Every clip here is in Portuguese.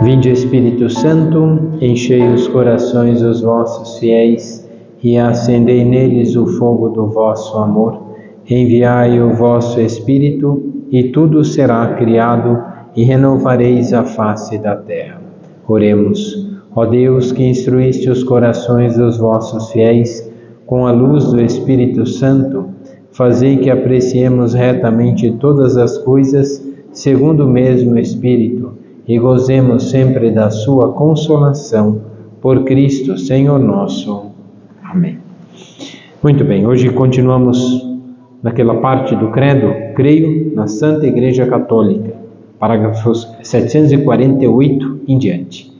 Vinde, Espírito Santo, enchei os corações dos vossos fiéis e acendei neles o fogo do vosso amor. Enviai o vosso Espírito e tudo será criado e renovareis a face da terra. Oremos. Ó Deus, que instruíste os corações dos vossos fiéis com a luz do Espírito Santo, fazei que apreciemos retamente todas as coisas segundo o mesmo Espírito e gozemos sempre da sua consolação. Por Cristo, Senhor nosso. Amém. Muito bem, hoje continuamos naquela parte do credo. Creio na Santa Igreja Católica, parágrafos 748 em diante.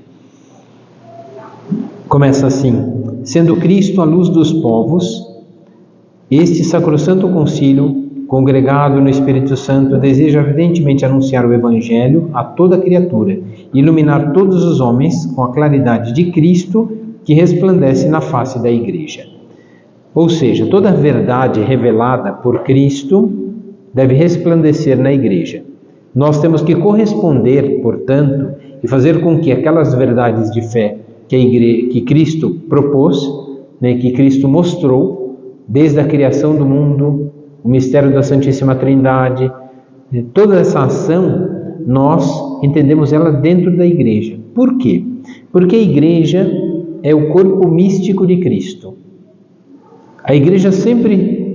Começa assim: sendo Cristo a luz dos povos, este sacrossanto concílio, congregado no Espírito Santo, deseja ardentemente anunciar o Evangelho a toda criatura, iluminar todos os homens com a claridade de Cristo que resplandece na face da Igreja. Ou seja, toda a verdade revelada por Cristo deve resplandecer na Igreja. Nós temos que corresponder, portanto, e fazer com que aquelas verdades de fé que Cristo propôs, que Cristo mostrou, desde a criação do mundo, o mistério da Santíssima Trindade, toda essa ação, nós entendemos ela dentro da Igreja. Por quê? Porque a Igreja é o corpo místico de Cristo. A Igreja sempre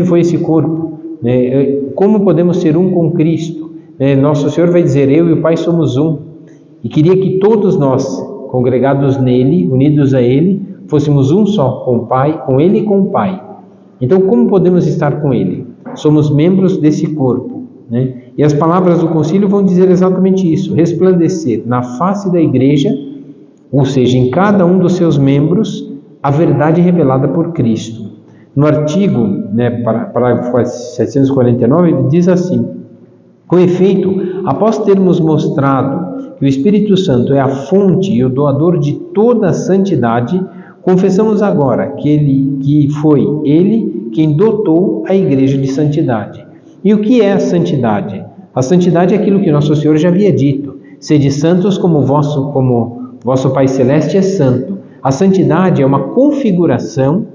foi esse corpo. Como podemos ser um com Cristo? Nosso Senhor vai dizer: eu e o Pai somos um. E queria que todos nós, congregados nele, unidos a Ele, fôssemos um só com o Pai, com Ele e com o Pai. Então, como podemos estar com Ele? Somos membros desse corpo, E as palavras do concílio vão dizer exatamente isso: resplandecer na face da Igreja, ou seja, em cada um dos seus membros, a verdade revelada por Cristo. No artigo, parágrafo 749, ele diz assim: com efeito, após termos mostrado que o Espírito Santo é a fonte e o doador de toda a santidade, confessamos agora que foi Ele quem dotou a Igreja de santidade. E o que é a santidade? A santidade é aquilo que Nosso Senhor já havia dito: sede santos como vosso Pai Celeste é santo. A santidade é uma configuração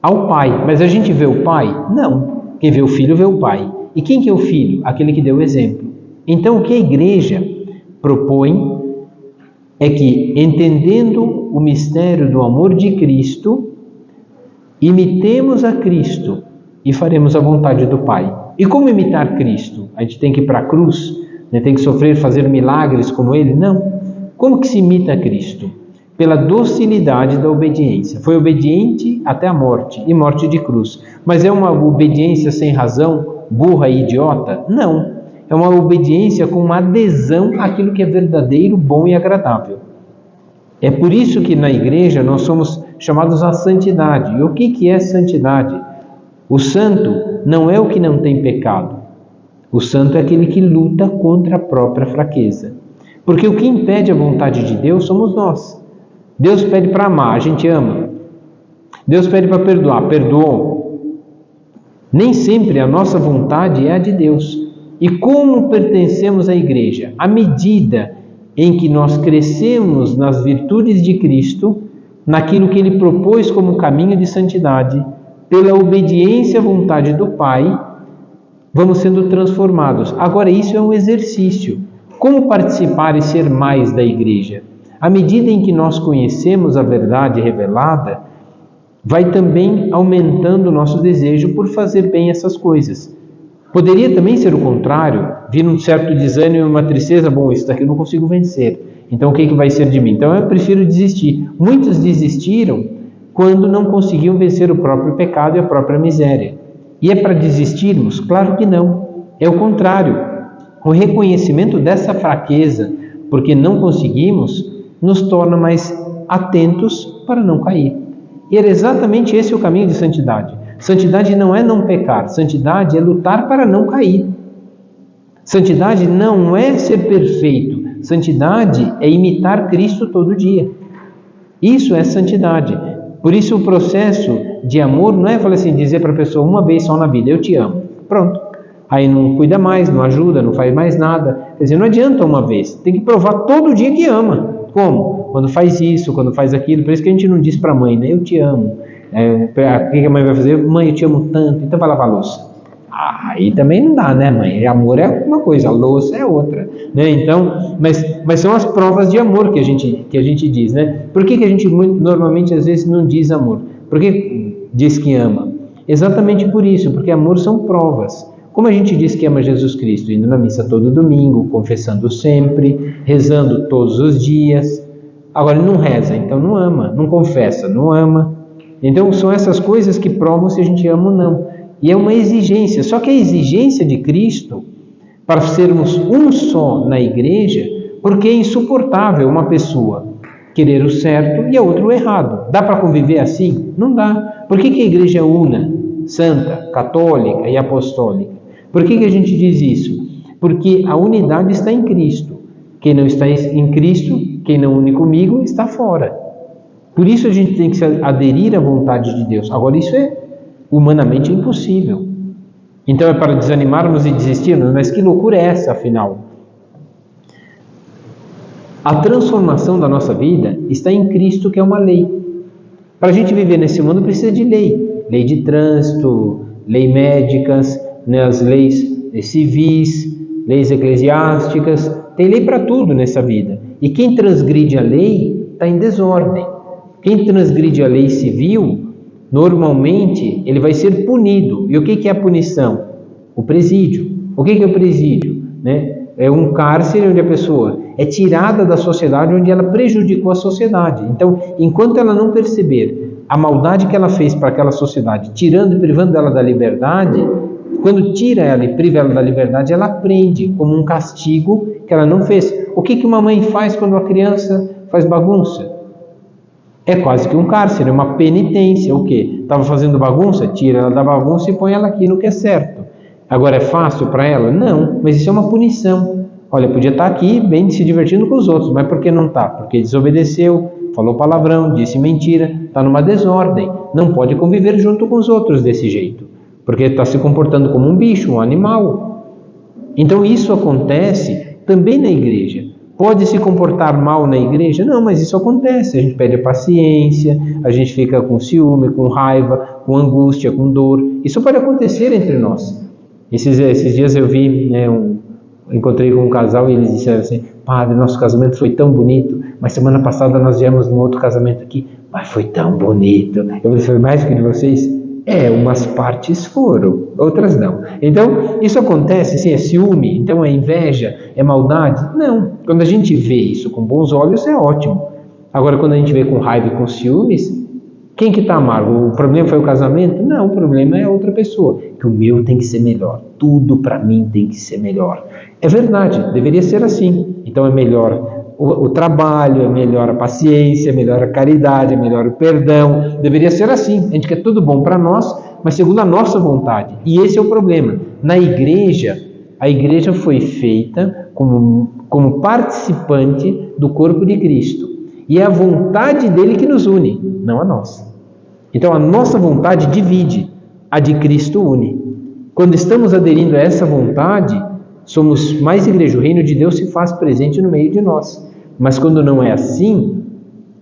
ao Pai. Mas a gente vê o Pai? Não. Quem vê o Filho vê o Pai. E quem que é o Filho? Aquele que deu o exemplo. Então, o que a Igreja propõe é que, entendendo o mistério do amor de Cristo, imitemos a Cristo e faremos a vontade do Pai. E como imitar Cristo? A gente tem que ir para a cruz? Tem que sofrer, fazer milagres como Ele? Não. Como que se imita a Cristo? Pela docilidade da obediência. Foi obediente até a morte, e morte de cruz. Mas é uma obediência sem razão, burra e idiota? Não. É uma obediência com uma adesão àquilo que é verdadeiro, bom e agradável. É por isso que na Igreja nós somos chamados à santidade. E o que é santidade? O santo não é o que não tem pecado. O santo é aquele que luta contra a própria fraqueza. Porque o que impede a vontade de Deus somos nós. Deus pede para amar, a gente ama. Deus pede para perdoar, perdoou. Nem sempre a nossa vontade é a de Deus. E como pertencemos à Igreja? À medida em que nós crescemos nas virtudes de Cristo, naquilo que Ele propôs como caminho de santidade, pela obediência à vontade do Pai, vamos sendo transformados. Agora, isso é um exercício. Como participar e ser mais da Igreja? À medida em que nós conhecemos a verdade revelada, vai também aumentando o nosso desejo por fazer bem essas coisas. Poderia também ser o contrário, vir um certo desânimo e uma tristeza: bom, isso daqui eu não consigo vencer, então o que vai ser de mim? Então eu prefiro desistir. Muitos desistiram quando não conseguiam vencer o próprio pecado e a própria miséria. E é para desistirmos? Claro que não. É o contrário. O reconhecimento dessa fraqueza, porque não conseguimos, nos torna mais atentos para não cair. E era exatamente esse o caminho de santidade. Santidade não é não pecar, santidade é lutar para não cair. Santidade não é ser perfeito, santidade é imitar Cristo todo dia. Isso é santidade. Por isso o processo de amor não é falar assim, dizer para a pessoa uma vez só na vida: eu te amo. Pronto. Aí não cuida mais, não ajuda, não faz mais nada. Quer dizer, não adianta uma vez, tem que provar todo dia que ama. Como? Quando faz isso, quando faz aquilo. Por isso que a gente não diz para a mãe, né? Eu te amo. O que a mãe vai fazer? Mãe, eu te amo tanto, então vai lavar a louça. Aí também não dá, né, mãe? Amor é uma coisa, a louça é outra, né? Então, mas são as provas de amor que a gente diz, né? Por que a gente normalmente às vezes não diz amor? Por que diz que ama? Exatamente por isso, porque amor são provas. Como a gente diz que ama Jesus Cristo, indo na missa todo domingo, confessando sempre, rezando todos os dias. Agora ele não reza, então não ama, não confessa, não ama. Então são essas coisas que provam se a gente ama ou não. E é uma exigência, só que a exigência de Cristo, para sermos um só na igreja, porque é insuportável uma pessoa querer o certo e a outra o errado. Dá para conviver assim? Não dá. Por que a igreja é una, santa, católica e apostólica? Por que a gente diz isso? Porque a unidade está em Cristo. Quem não está em Cristo, quem não une comigo, está fora. Por isso a gente tem que se aderir à vontade de Deus. Agora isso é humanamente impossível. Então é para desanimarmos e desistirmos, mas que loucura é essa, afinal? A transformação da nossa vida está em Cristo, que é uma lei. Para a gente viver nesse mundo precisa de lei. Lei de trânsito, lei médicas, né, as leis civis, leis eclesiásticas. Tem lei para tudo nessa vida. E quem transgride a lei está em desordem. Quem transgride a lei civil, normalmente, ele vai ser punido. E o que é a punição? O presídio. O que é o presídio? Né? É um cárcere onde a pessoa é tirada da sociedade, onde ela prejudicou a sociedade. Então, enquanto ela não perceber a maldade que ela fez para aquela sociedade, tirando e privando ela da liberdade, quando tira ela e priva ela da liberdade, ela aprende como um castigo que ela não fez. O que uma mãe faz quando a criança faz bagunça? É quase que um cárcere, uma penitência. O quê? Estava fazendo bagunça? Tira ela da bagunça e põe ela aqui no que é certo. Agora é fácil para ela? Não, mas isso é uma punição. Olha, podia estar aqui bem se divertindo com os outros, mas por que não está? Porque desobedeceu, falou palavrão, disse mentira, está numa desordem. Não pode conviver junto com os outros desse jeito, porque está se comportando como um bicho, um animal. Então isso acontece também na igreja. Pode se comportar mal na igreja? Não, mas isso acontece. A gente perde a paciência, a gente fica com ciúme, com raiva, com angústia, com dor. Isso pode acontecer entre nós. Esses dias eu vi, né, encontrei com um casal e eles disseram assim: padre, nosso casamento foi tão bonito, mas semana passada nós viemos num outro casamento aqui, mas foi tão bonito. Eu falei: mais que de vocês? Umas partes foram, outras não. Então, isso acontece, sim, é ciúme, então é inveja, é maldade? Não. Quando a gente vê isso com bons olhos, é ótimo. Agora, quando a gente vê com raiva e com ciúmes, quem que está amargo? O problema foi o casamento? Não, o problema é outra pessoa. Que o meu tem que ser melhor, tudo para mim tem que ser melhor. É verdade, deveria ser assim. Então é melhor o trabalho, é melhor a paciência, é melhor a caridade, é melhor o perdão. Deveria ser assim. A gente quer tudo bom para nós, mas segundo a nossa vontade. E esse é o problema. Na igreja, a igreja foi feita como participante do corpo de Cristo. E é a vontade dele que nos une, não a nossa. Então a nossa vontade divide, a de Cristo une. Quando estamos aderindo a essa vontade, somos mais igreja. O reino de Deus se faz presente no meio de nós. Mas quando não é assim,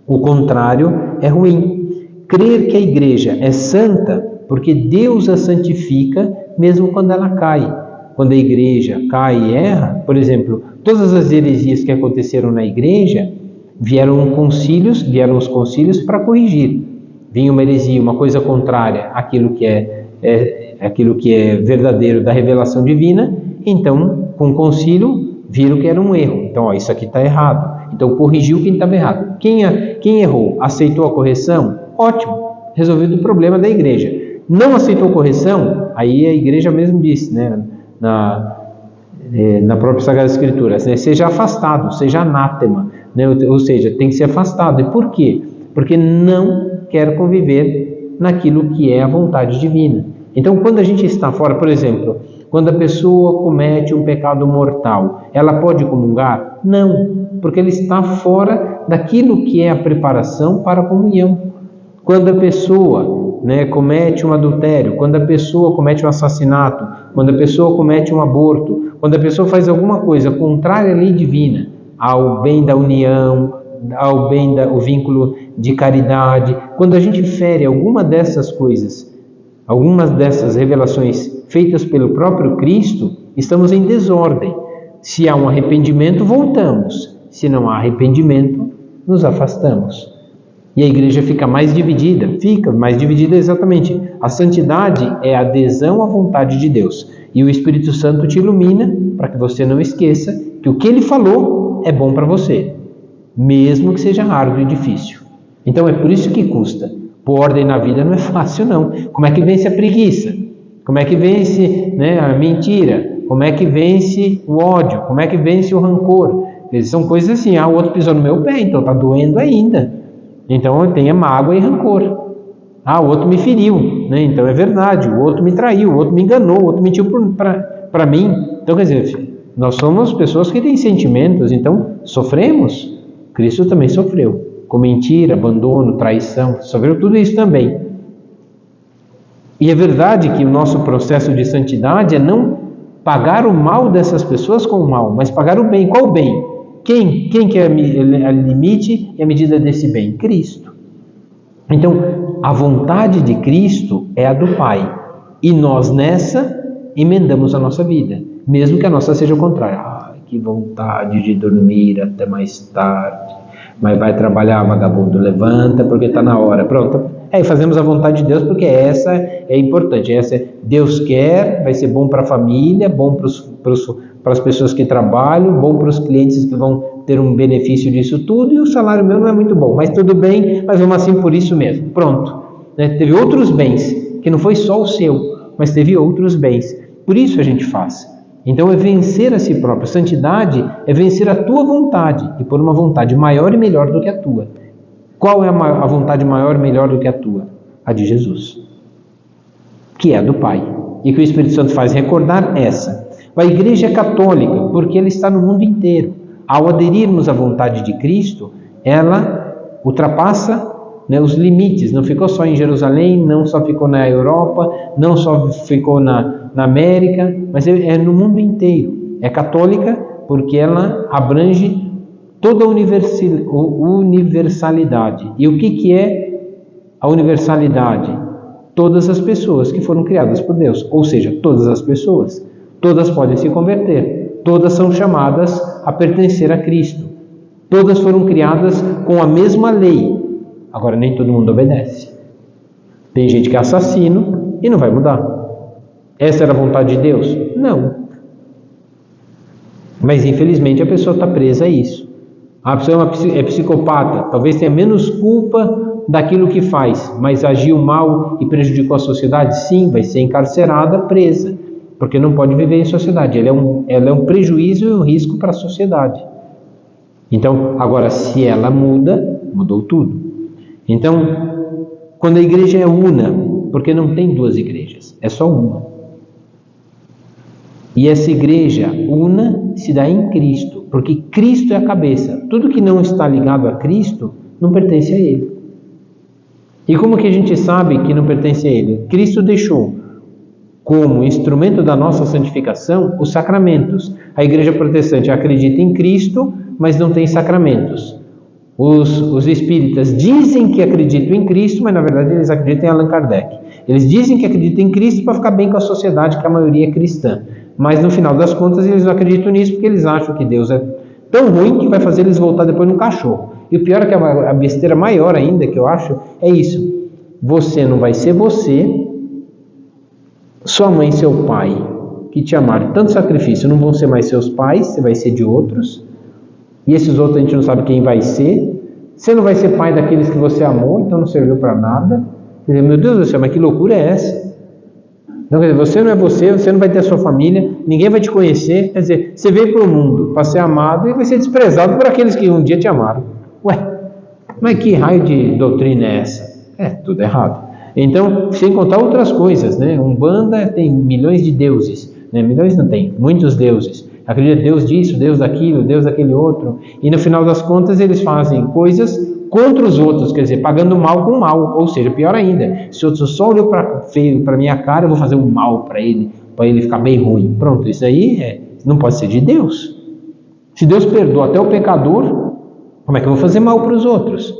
o contrário é ruim. Crer que a igreja é santa porque Deus a santifica mesmo quando ela cai. Quando a igreja cai e erra, por exemplo, todas as heresias que aconteceram na igreja, vieram os concílios para corrigir. Vinha uma heresia, uma coisa contrária àquilo que é verdadeiro da revelação divina. Então, com o concílio, viram que era um erro. Então, isso aqui está errado. Então, corrigiu quem estava errado. Quem errou, aceitou a correção? Ótimo, resolvido o problema da igreja. Não aceitou correção? Aí a igreja mesmo disse, né, na própria Sagrada Escritura, né, seja afastado, seja anátema, né, ou seja, tem que ser afastado. E por quê? Porque não quer conviver naquilo que é a vontade divina. Então, quando a gente está fora, por exemplo, quando a pessoa comete um pecado mortal, ela pode comungar? Não, porque ela está fora daquilo que é a preparação para a comunhão. Quando a pessoa né, comete um adultério, quando a pessoa comete um assassinato, quando a pessoa comete um aborto, quando a pessoa faz alguma coisa contrária à lei divina, ao bem da união, ao bem do vínculo de caridade, quando a gente fere alguma dessas coisas, algumas dessas revelações feitas pelo próprio Cristo, estamos em desordem. Se há um arrependimento, voltamos. Se não há arrependimento, nos afastamos. E a igreja fica mais dividida. Fica mais dividida exatamente. A santidade é a adesão à vontade de Deus. E o Espírito Santo te ilumina para que você não esqueça que o que ele falou é bom para você, mesmo que seja árduo e difícil. Então é por isso que custa. Pôr ordem na vida não é fácil, não. Como é que vence a preguiça? Como é que vence, né, a mentira? Como é que vence o ódio? Como é que vence o rancor? São coisas assim, o outro pisou no meu pé, então está doendo ainda. Então eu tenho mágoa e rancor. O outro me feriu, né? Então é verdade, o outro me traiu, o outro me enganou, o outro mentiu para mim. Então, quer dizer, nós somos pessoas que têm sentimentos, então sofremos. Cristo também sofreu, com mentira, abandono, traição, sofreu tudo isso também. E é verdade que o nosso processo de santidade é não pagar o mal dessas pessoas com o mal, mas pagar o bem. Qual o bem? Quem que é a limite e a medida desse bem? Cristo. Então, a vontade de Cristo é a do Pai. E nós nessa emendamos a nossa vida, mesmo que a nossa seja o contrário. Que vontade de dormir até mais tarde. Mas vai trabalhar, vagabundo, levanta porque está na hora. Pronto. E fazemos a vontade de Deus porque essa é importante. Deus quer, vai ser bom para a família, bom para as pessoas que trabalham, bom para os clientes que vão ter um benefício disso tudo, e o salário meu não é muito bom, mas tudo bem, mas vamos assim por isso mesmo. Pronto. Teve outros bens, que não foi só o seu, mas teve outros bens. Por isso a gente faz. Então é vencer a si próprio. Santidade é vencer a tua vontade e por uma vontade maior e melhor do que a tua. Qual é a vontade maior e melhor do que a tua? A de Jesus, que é a do Pai. E que o Espírito Santo faz recordar essa. A igreja é católica, porque ela está no mundo inteiro. Ao aderirmos à vontade de Cristo, ela ultrapassa, né, os limites. Não ficou só em Jerusalém, não só ficou na Europa, não só ficou na América, mas é no mundo inteiro. É católica porque ela abrange toda a universalidade. E o que é a universalidade? Todas as pessoas que foram criadas por Deus, ou seja, todas as pessoas. Todas podem se converter, todas são chamadas a pertencer a Cristo. Todas foram criadas com a mesma lei. Agora, nem todo mundo obedece. Tem gente que é assassino e não vai mudar. Essa era a vontade de Deus? Não. Mas, infelizmente, a pessoa está presa a isso. A pessoa é psicopata, talvez tenha menos culpa daquilo que faz, mas agiu mal e prejudicou a sociedade? Sim, vai ser encarcerada, presa, porque não pode viver em sociedade. Ela é um prejuízo e um risco para a sociedade. Então, agora, se ela muda, mudou tudo. Então, quando a igreja é una, porque não tem duas igrejas, é só uma. E essa igreja una se dá em Cristo, porque Cristo é a cabeça. Tudo que não está ligado a Cristo não pertence a Ele. E como que a gente sabe que não pertence a Ele? Cristo deixou como instrumento da nossa santificação os sacramentos. A igreja protestante acredita em Cristo, mas não tem sacramentos. Os espíritas dizem que acreditam em Cristo, mas na verdade eles acreditam em Allan Kardec. Eles dizem que acreditam em Cristo para ficar bem com a sociedade, que a maioria é cristã. Mas no final das contas eles não acreditam nisso porque eles acham que Deus é tão ruim que vai fazer eles voltar depois no cachorro. E o pior é que a besteira maior ainda que eu acho é isso. Você não vai ser você, sua mãe e seu pai que te amaram tanto sacrifício não vão ser mais seus pais, você vai ser de outros. E esses outros a gente não sabe quem vai ser. Você não vai ser pai daqueles que você amou, então não serviu para nada. Meu Deus do céu, mas que loucura é essa? Então, quer dizer, você não é você não vai ter a sua família, ninguém vai te conhecer. Quer dizer, você veio para o mundo para ser amado e vai ser desprezado por aqueles que um dia te amaram. Ué, mas que raio de doutrina é essa? É, tudo errado. Então, sem contar outras coisas, né? Umbanda tem milhões de deuses, né? Milhões não tem, muitos deuses. Acredita Deus disso, Deus daquilo, Deus daquele outro. E no final das contas eles fazem coisas contra os outros, quer dizer, pagando mal com mal, ou seja, pior ainda, se o outro só olhou feio para minha cara, eu vou fazer um mal para ele ficar bem ruim. Pronto, isso aí não pode ser de Deus. Se Deus perdoa até o pecador, como é que eu vou fazer mal para os outros?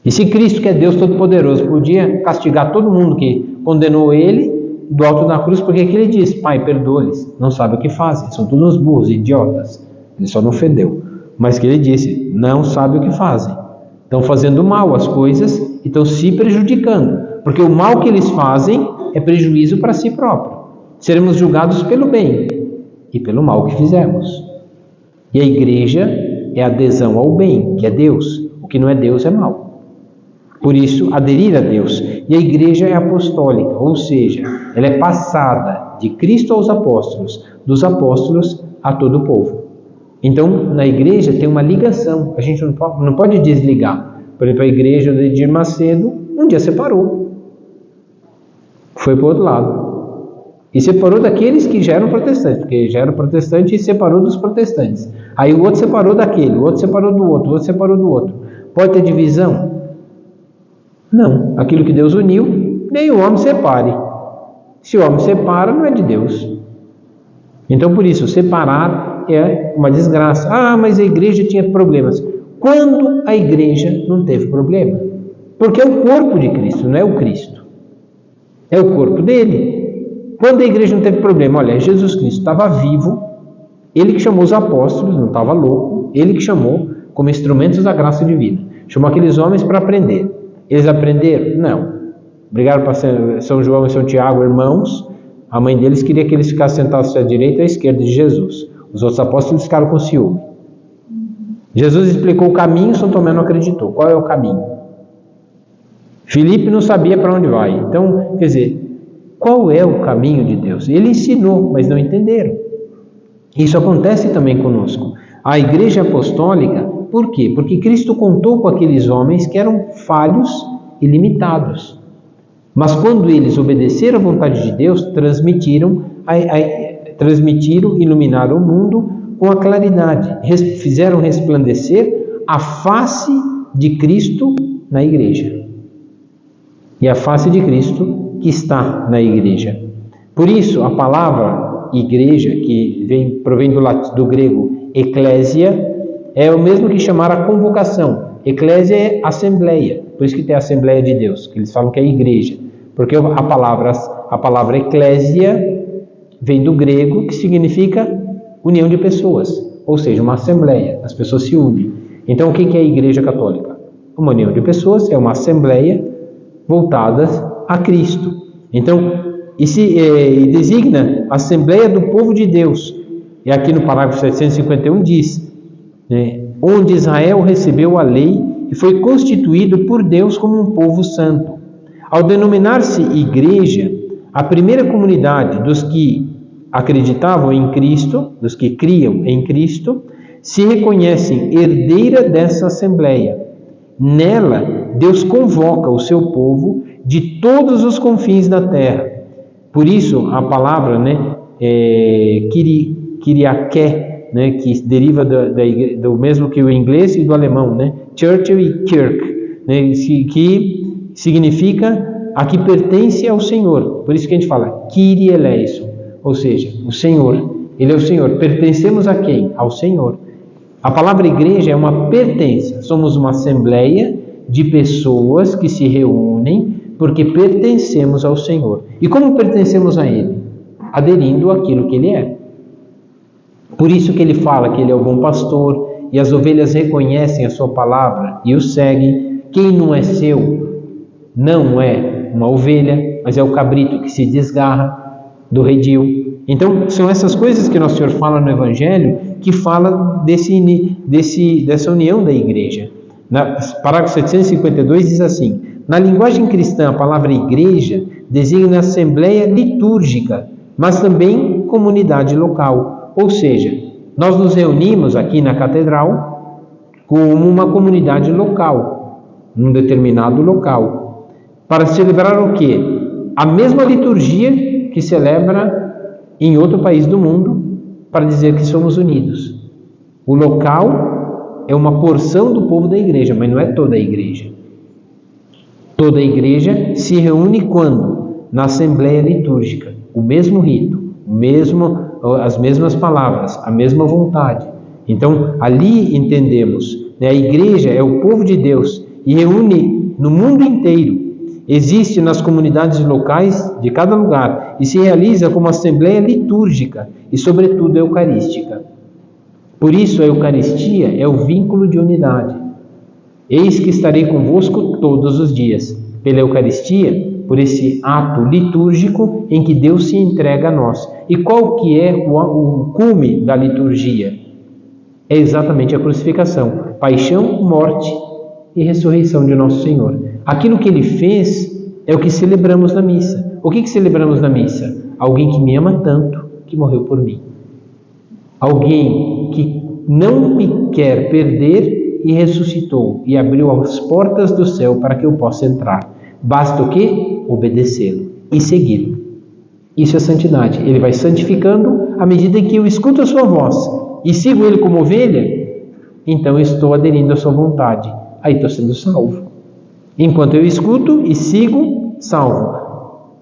E se Cristo, que é Deus Todo-Poderoso, podia castigar todo mundo que condenou ele do alto da cruz, porque que ele diz: Pai, perdoa-lhes, não sabem o que fazem, são todos burros, idiotas. Ele só não ofendeu, mas que ele disse: não sabem o que fazem, estão fazendo mal as coisas e estão se prejudicando, porque o mal que eles fazem é prejuízo para si próprio. Seremos julgados pelo bem e pelo mal que fizemos. E a igreja é adesão ao bem, que é Deus. O que não é Deus é mal. Por isso, aderir a Deus. E a igreja é apostólica, ou seja, ela é passada de Cristo aos apóstolos, dos apóstolos a todo o povo. Então, na igreja tem uma ligação, a gente não pode desligar. Por exemplo, a igreja de Edir Macedo um dia separou, foi para o outro lado. E separou daqueles que já eram protestantes, porque já eram protestantes e separou dos protestantes. Aí o outro separou daquele, o outro separou do outro, o outro separou do outro. Pode ter divisão? Não. Aquilo que Deus uniu, nem o homem separe. Se o homem separa, não é de Deus. Então, por isso, separar é uma desgraça. Ah, mas a igreja tinha problemas. Quando a igreja não teve problema? Porque é o corpo de Cristo, não é o Cristo. É o corpo dele. Quando a igreja não teve problema, olha, Jesus Cristo estava vivo, ele que chamou os apóstolos, não estava louco, ele que chamou como instrumentos da graça divina. Chamou aqueles homens para aprender. Eles aprenderam? Não. Brigaram para São João e São Tiago, irmãos. A mãe deles queria que eles ficassem sentados à direita e à esquerda de Jesus. Os outros apóstolos ficaram com ciúme. Jesus explicou o caminho, São Tomé não acreditou. Qual é o caminho? Filipe não sabia para onde vai. Então, quer dizer, qual é o caminho de Deus? Ele ensinou, mas não entenderam. Isso acontece também conosco. A igreja apostólica, por quê? Porque Cristo contou com aqueles homens que eram falhos e limitados. Mas quando eles obedeceram à vontade de Deus, transmitiram, iluminaram o mundo com a claridade, fizeram resplandecer a face de Cristo na igreja. E a face de Cristo que está na igreja. Por isso, a palavra igreja, que provém do grego eclésia, é o mesmo que chamar a convocação. Eclésia é assembleia, por isso que tem a Assembleia de Deus, que eles falam que é igreja, porque a palavra eclésia vem do grego, que significa união de pessoas, ou seja, uma assembleia, as pessoas se unem. Então, o que é a igreja católica? Uma união de pessoas, é uma assembleia voltadas a Cristo. Então, e designa a Assembleia do Povo de Deus. E aqui no parágrafo 751 diz, onde Israel recebeu a lei e foi constituído por Deus como um povo santo. Ao denominar-se igreja, a primeira comunidade dos que acreditavam em Cristo, dos que criam em Cristo, se reconhecem herdeira dessa Assembleia. Nela, Deus convoca o seu povo de todos os confins da terra. Por isso, a palavra, Kyriaké, que deriva do mesmo que o inglês e do alemão, Church e Kirk, que significa a que pertence ao Senhor. Por isso que a gente fala Kyrie eleison, ou seja, o Senhor. Ele é o Senhor. Pertencemos a quem? Ao Senhor. A palavra igreja é uma pertença. Somos uma assembleia de pessoas que se reúnem porque pertencemos ao Senhor. E como pertencemos a Ele? Aderindo àquilo que Ele é. Por isso que Ele fala que Ele é o bom pastor, e as ovelhas reconhecem a sua palavra e o seguem. Quem não é seu não é uma ovelha, mas é o cabrito que se desgarra do redil. Então, são essas coisas que Nosso Senhor fala no Evangelho, que fala dessa união da igreja. Parágrafo 752 diz assim: na linguagem cristã, a palavra igreja designa assembleia litúrgica, mas também comunidade local. Ou seja, nós nos reunimos aqui na catedral como uma comunidade local, num determinado local, para celebrar o quê? A mesma liturgia que celebra em outro país do mundo, para dizer que somos unidos. O local é uma porção do povo da igreja, mas não é toda a igreja. Toda a igreja se reúne quando? Na assembleia litúrgica, o mesmo rito, as mesmas palavras, a mesma vontade. Então, ali entendemos, né? A igreja é o povo de Deus e reúne no mundo inteiro. Existe nas comunidades locais de cada lugar e se realiza como assembleia litúrgica e, sobretudo, eucarística. Por isso, a Eucaristia é o vínculo de unidade. Eis que estarei convosco todos os dias. Pela Eucaristia, por esse ato litúrgico em que Deus se entrega a nós. E qual que é o cume da liturgia? É exatamente a crucificação, paixão, morte e ressurreição de nosso Senhor. Aquilo que Ele fez é o que celebramos na missa. O que celebramos na missa? Alguém que me ama tanto, que morreu por mim. Alguém que não me quer perder e ressuscitou e abriu as portas do céu para que eu possa entrar. Basta o quê? Obedecê-lo e segui-lo. Isso é santidade. Ele vai santificando à medida em que eu escuto a sua voz e sigo ele como ovelha, então eu estou aderindo à sua vontade. Aí estou sendo salvo. Enquanto eu escuto e sigo, salvo.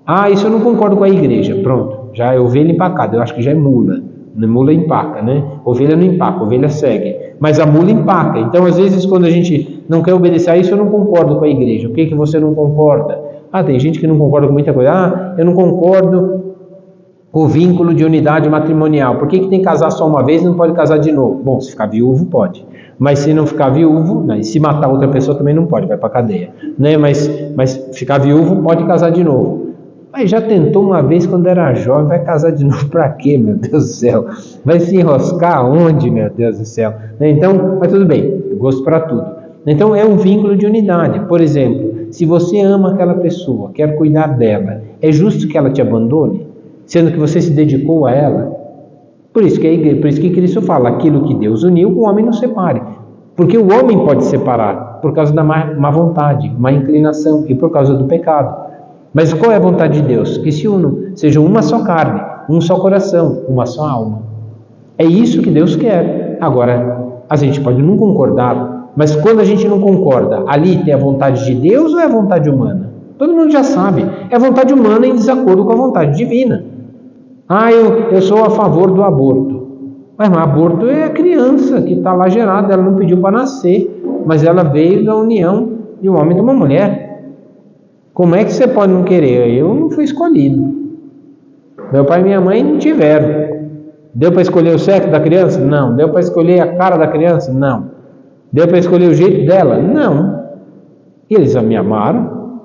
Ah, isso eu não concordo com a igreja. Pronto, já é ovelha empacada. Eu acho que já é mula. Mula empaca, né? Ovelha não empaca, ovelha segue. Mas a mula empaca. Então, às vezes, quando a gente não quer obedecer a isso, eu não concordo com a igreja. O que você não concorda? Ah, tem gente que não concorda com muita coisa. Ah, eu não concordo com o vínculo de unidade matrimonial. Por que tem que casar só uma vez e não pode casar de novo? Bom, se ficar viúvo, pode. Mas se não ficar viúvo, né? Se matar outra pessoa também não pode, vai para a cadeia. Né? Mas ficar viúvo, pode casar de novo. Mas já tentou uma vez quando era jovem, vai casar de novo para quê, meu Deus do céu? Vai se enroscar aonde, meu Deus do céu? Então, mas tudo bem, gosto para tudo. Então é um vínculo de unidade. Por exemplo, se você ama aquela pessoa, quer cuidar dela, é justo que ela te abandone, sendo que você se dedicou a ela? Por isso que Cristo fala, aquilo que Deus uniu, o homem não separe. Porque o homem pode separar por causa da má vontade, má inclinação e por causa do pecado. Mas qual é a vontade de Deus? Que se unam, sejam uma só carne, um só coração, uma só alma. É isso que Deus quer. Agora, a gente pode não concordar, mas quando a gente não concorda, ali tem a vontade de Deus ou é a vontade humana? Todo mundo já sabe, é a vontade humana em desacordo com a vontade divina. Ah, eu sou a favor do aborto. Mas aborto é a criança que está lá gerada, ela não pediu para nascer, mas ela veio da união de um homem e de uma mulher. Como é que você pode não querer? Eu não fui escolhido. Meu pai e minha mãe não tiveram. Deu para escolher o sexo da criança? Não. Deu para escolher a cara da criança? Não. Deu para escolher o jeito dela? Não. E eles me amaram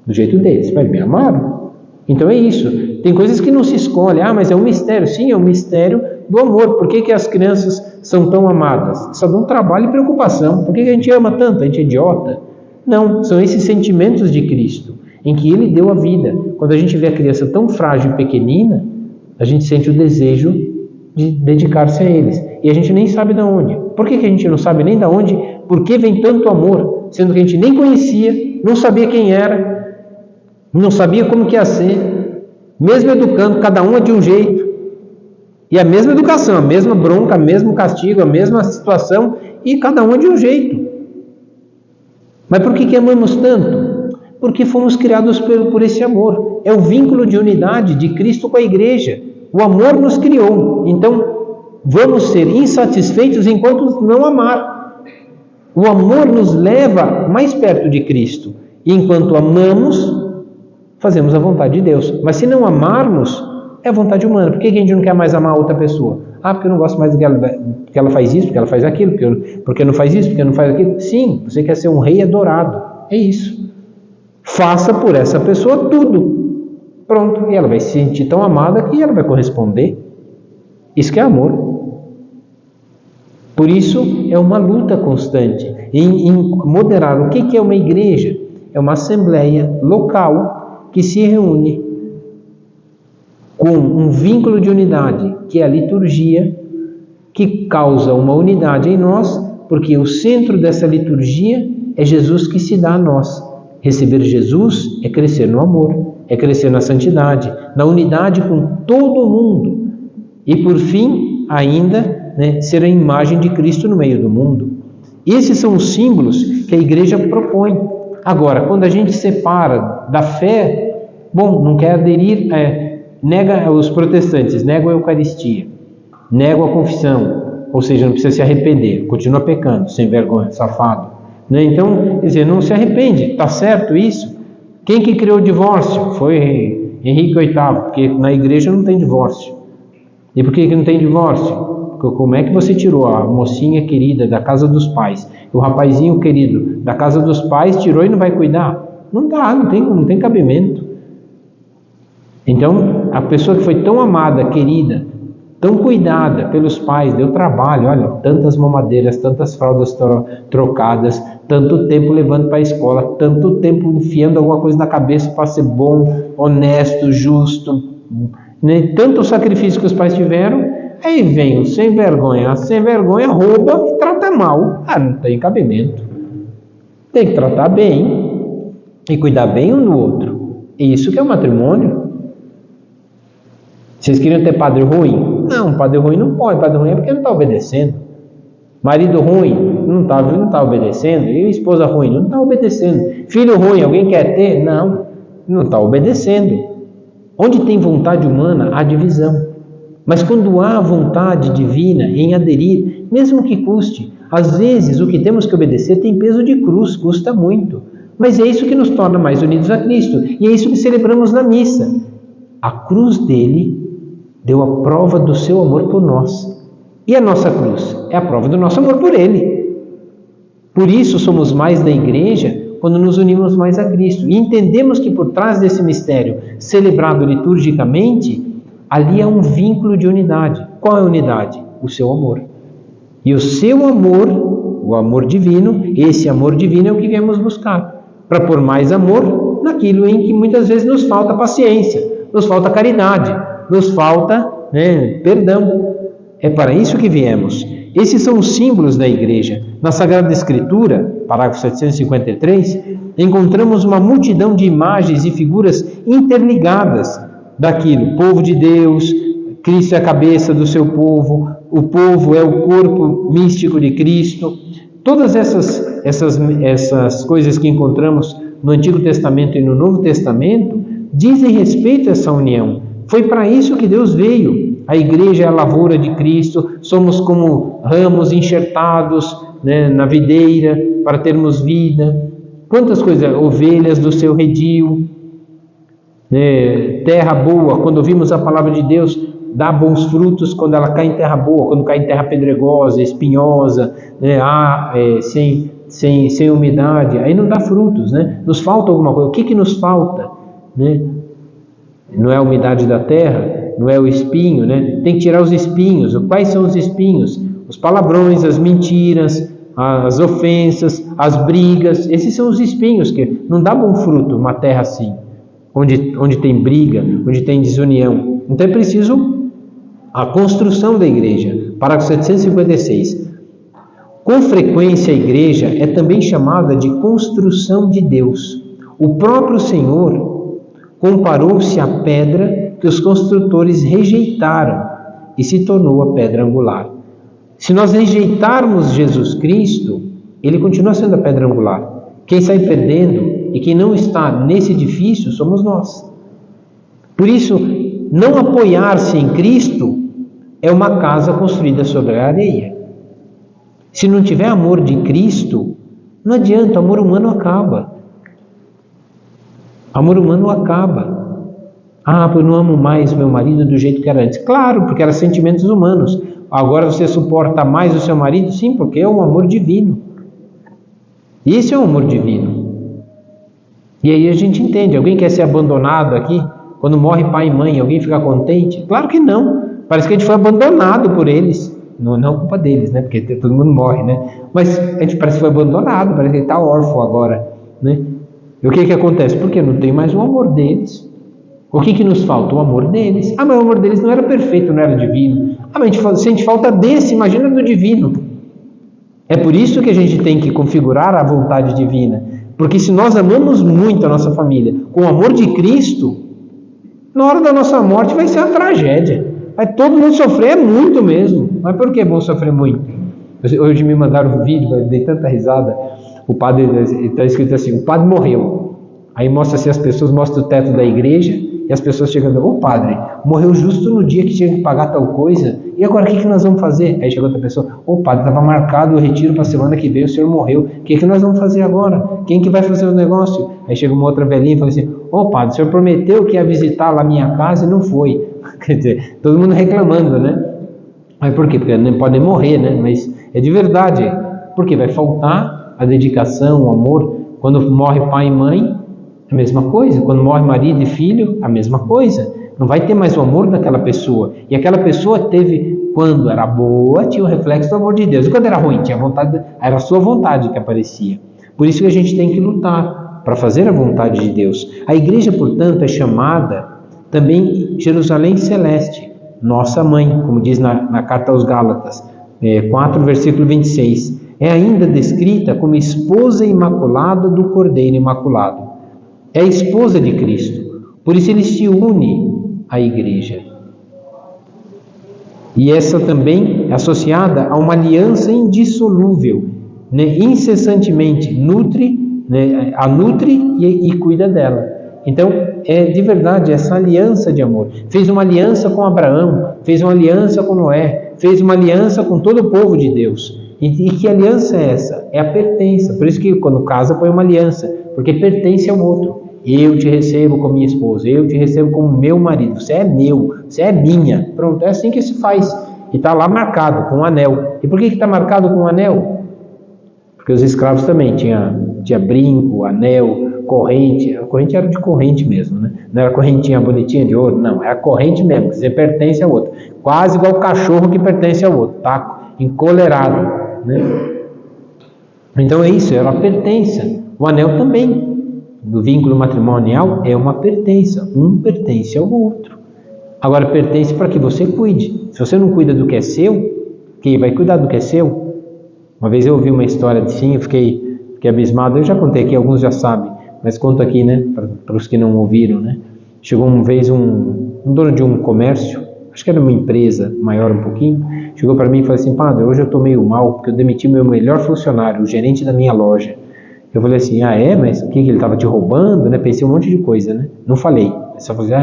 do jeito deles, mas me amaram. Então é isso. Tem coisas que não se escolhem. Ah, mas é um mistério. Sim, é um mistério do amor. Por que as crianças são tão amadas? Só dão trabalho e preocupação. Por que a gente ama tanto? A gente é idiota? Não, são esses sentimentos de Cristo, em que Ele deu a vida. Quando a gente vê a criança tão frágil e pequenina, a gente sente o desejo de dedicar-se a eles. E a gente nem sabe de onde. Por que a gente não sabe nem de onde? Por que vem tanto amor, sendo que a gente nem conhecia, não sabia quem era, não sabia como que ia ser, mesmo educando, cada um é de um jeito. E a mesma educação, a mesma bronca, o mesmo castigo, a mesma situação, e cada um é de um jeito. Mas por que amamos tanto? Porque fomos criados por esse amor. É o vínculo de unidade de Cristo com a igreja. O amor nos criou. Então, vamos ser insatisfeitos enquanto não amar. O amor nos leva mais perto de Cristo. E enquanto amamos, fazemos a vontade de Deus. Mas se não amarmos, é a vontade humana. Por que a gente não quer mais amar outra pessoa? Ah, porque eu não gosto mais porque ela faz isso, porque ela faz aquilo, porque não faz isso, porque não faz aquilo. Sim, você quer ser um rei adorado. É isso. Faça por essa pessoa tudo. Pronto. E ela vai se sentir tão amada que ela vai corresponder. Isso que é amor. Por isso, é uma luta constante em moderar. O que é uma igreja? É uma assembleia local que se reúne com um vínculo de unidade, que é a liturgia, que causa uma unidade em nós, porque o centro dessa liturgia é Jesus que se dá a nós. Receber Jesus é crescer no amor, é crescer na santidade, na unidade com todo mundo. E por fim, ainda, ser a imagem de Cristo no meio do mundo. Esses são os símbolos que a igreja propõe. Agora, quando a gente separa da fé, bom, não quer aderir, nega os protestantes, negam a Eucaristia, negam a confissão, ou seja, não precisa se arrepender, continua pecando, sem vergonha, safado. Né? Então, quer dizer, não se arrepende, está certo isso? Quem que criou o divórcio? Foi Henrique VIII, porque na igreja não tem divórcio. E por que não tem divórcio? Como é que você tirou a mocinha querida da casa dos pais, o rapazinho querido da casa dos pais, tirou e não vai cuidar? Não dá, não tem cabimento. Então, a pessoa que foi tão amada, querida, tão cuidada pelos pais, deu trabalho, olha, tantas mamadeiras, tantas fraldas trocadas, tanto tempo levando para a escola, tanto tempo enfiando alguma coisa na cabeça para ser bom, honesto, justo, né? Tanto sacrifício que os pais tiveram. Aí vem o sem vergonha rouba e trata mal. Não tem cabimento. Tem que tratar bem e cuidar bem um do outro. Isso que é o matrimônio. Vocês queriam ter padre ruim? Não, padre ruim não pode. Padre ruim é porque não está obedecendo. Marido ruim não está obedecendo. E esposa ruim não está obedecendo. Filho ruim, alguém quer ter? Não está obedecendo. Onde tem vontade humana, há divisão. Mas quando há vontade divina em aderir, mesmo que custe, às vezes o que temos que obedecer tem peso de cruz, custa muito. Mas é isso que nos torna mais unidos a Cristo. E é isso que celebramos na missa. A cruz dele deu a prova do seu amor por nós. E a nossa cruz é a prova do nosso amor por ele. Por isso somos mais da igreja quando nos unimos mais a Cristo. E entendemos que por trás desse mistério celebrado liturgicamente, ali há um vínculo de unidade. Qual é a unidade? O seu amor. E o seu amor, o amor divino, esse amor divino é o que viemos buscar. Para pôr mais amor naquilo em que muitas vezes nos falta paciência, nos falta caridade, nos falta perdão. É para isso que viemos. Esses são os símbolos da igreja. Na Sagrada Escritura, parágrafo 753, encontramos uma multidão de imagens e figuras interligadas daquilo. Povo de Deus, Cristo é a cabeça do seu povo, o povo é o corpo místico de Cristo. Todas essas coisas que encontramos no Antigo Testamento e no Novo Testamento dizem respeito a essa união. Foi para isso que Deus veio. A igreja é a lavoura de Cristo, somos como ramos enxertados na videira para termos vida. Quantas coisas, ovelhas do seu redil, terra boa, quando ouvimos a palavra de Deus, dá bons frutos quando ela cai em terra boa, quando cai em terra pedregosa, espinhosa, sem umidade, aí não dá frutos, nos falta alguma coisa. O que nos falta? Não é a umidade da terra, não é o espinho, tem que tirar os espinhos. Quais são os espinhos? Os palavrões, as mentiras, as ofensas, as brigas. Esses são os espinhos que não dá bom fruto uma terra assim, onde tem briga, onde tem desunião. Então é preciso a construção da igreja. Parágrafo 756. Com frequência a igreja é também chamada de construção de Deus. O próprio Senhor comparou-se à pedra que os construtores rejeitaram e se tornou a pedra angular. Se nós rejeitarmos Jesus Cristo, ele continua sendo a pedra angular. Quem sai perdendo e quem não está nesse edifício somos nós. Por isso, não apoiar-se em Cristo é uma casa construída sobre a areia. Se não tiver amor de Cristo, não adianta, o amor humano acaba. Amor humano acaba. Eu não amo mais meu marido do jeito que era antes. Claro, porque eram sentimentos humanos. Agora você suporta mais o seu marido? Sim, porque é um amor divino. Esse é o amor divino. E aí a gente entende. Alguém quer ser abandonado aqui? Quando morre pai e mãe, alguém fica contente? Claro que não. Parece que a gente foi abandonado por eles. Não culpa deles, Porque todo mundo morre, Mas a gente parece que foi abandonado, parece que ele está órfão agora, E o que acontece? Porque não tem mais o amor deles. O que nos falta? O amor deles. Mas o amor deles não era perfeito, não era divino. Mas se a gente falta desse, imagina do divino. É por isso que a gente tem que configurar a vontade divina. Porque se nós amamos muito a nossa família com o amor de Cristo, na hora da nossa morte vai ser uma tragédia. Vai todo mundo sofrer muito mesmo. Mas por que é bom sofrer muito? Hoje me mandaram um vídeo, eu dei tanta risada. O padre, está escrito assim, o padre morreu. Aí mostra assim, as pessoas, mostra o teto da igreja, e as pessoas chegando, ô padre, morreu justo no dia que tinha que pagar tal coisa, e agora o que nós vamos fazer? Aí chegou outra pessoa, ô padre, estava marcado o retiro para a semana que vem, o senhor morreu, o que nós vamos fazer agora? Quem que vai fazer o negócio? Aí chega uma outra velhinha e fala assim, ô padre, o senhor prometeu que ia visitar lá a minha casa e não foi. Quer dizer, todo mundo reclamando, né? Mas por quê? Porque não podem morrer, né? Mas é de verdade, porque vai faltar a dedicação, o amor. Quando morre pai e mãe, a mesma coisa. Quando morre marido e filho, a mesma coisa. Não vai ter mais o amor daquela pessoa. E aquela pessoa teve, quando era boa, tinha o reflexo do amor de Deus. E quando era ruim, tinha vontade, era a sua vontade que aparecia. Por isso que a gente tem que lutar para fazer a vontade de Deus. A igreja, portanto, é chamada também Jerusalém Celeste, nossa mãe, como diz na carta aos Gálatas, 4, versículo 26. É ainda descrita como esposa imaculada do Cordeiro Imaculado. É a esposa de Cristo. Por isso ele se une à igreja. E essa também é associada a uma aliança indissolúvel, né? Incessantemente nutre, né? A nutre e cuida dela. Então, é de verdade essa aliança de amor. Fez uma aliança com Abraão, fez uma aliança com Noé, fez uma aliança com todo o povo de Deus. E que aliança é essa? É a pertença. Por isso que quando casa põe uma aliança, porque pertence ao outro. Eu te recebo como minha esposa, eu te recebo como meu marido, você é meu, você é minha. Pronto, é assim que se faz. E está lá marcado com um anel. E por que está marcado com um anel? Porque os escravos também tinha brinco, anel, corrente. A corrente era de corrente mesmo, né? Não era correntinha bonitinha de ouro, não, era corrente mesmo, que você pertence ao outro. Quase igual o cachorro que pertence ao outro, tá encolerado, né? Então é isso, é uma pertença. O anel também, do vínculo matrimonial, é uma pertença. Um pertence ao outro. Agora, pertence para que você cuide. Se você não cuida do que é seu, quem vai cuidar do que é seu? Uma vez eu ouvi uma história assim, eu fiquei abismado. Eu já contei aqui, alguns já sabem, mas conto aqui, né, para os que não ouviram, né? Chegou uma vez um dono de um comércio, acho que era uma empresa maior um pouquinho, chegou para mim e falou assim, padre, hoje eu estou meio mal, porque eu demiti meu melhor funcionário, o gerente da minha loja. Eu falei assim, mas o que ele estava te roubando, né? Pensei um monte de coisa, né? Não falei, só falei,